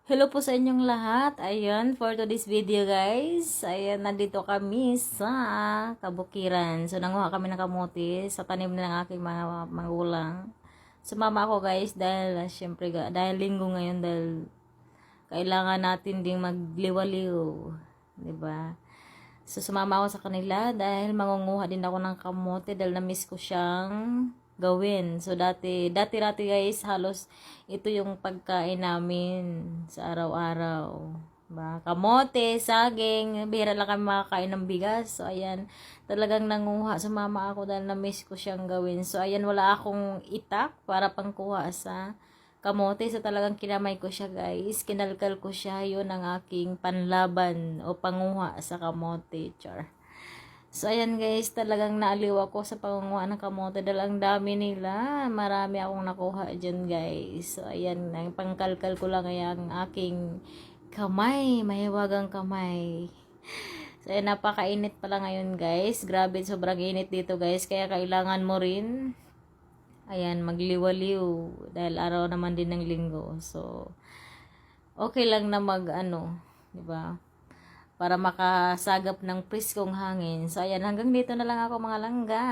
Hello po sa inyong lahat. Ayan, for today's video guys. Ayan, nandito kami sa Kabukiran. So, nanguha kami ng kamuti sa tanim ng aking mga magulang. Sumama ako guys dahil, syempre, dahil linggo ngayon dahil kailangan natin ding magliwaliw. 'Di ba? So, sumama ako sa kanila dahil mangunguha din ako ng kamote dahil na-miss ko siyang gawin. So, dati guys, halos ito yung pagkain namin sa araw-araw. Ba, kamote, saging, bihira lang kami makakain ng bigas. So, ayan, talagang nanguha. Sumama ako dahil na-miss ko siyang gawin. So, ayan, wala akong itak para pangkuha sa kamote. So, talagang kinamay ko siya guys. Kinalkal ko siya. Yun ang aking panlaban o panguha sa kamote. Char. So, ayan guys. Talagang naaliw ako sa panguha ng kamote. Dahil ang dami nila. Marami akong nakuha dyan guys. So, ayan. Ang pangkalkal ko lang ay ang aking kamay. Mahiwagang kamay. So, ayan. Napakainit pala ngayon guys. Grabe. Sobrang init dito guys. Kaya kailangan mo rin ayan, magliwaliw dahil araw naman din ng linggo. So, okay lang na di ba? Para makasagap ng priskong hangin. So, ayan, hanggang dito na lang ako mga langga.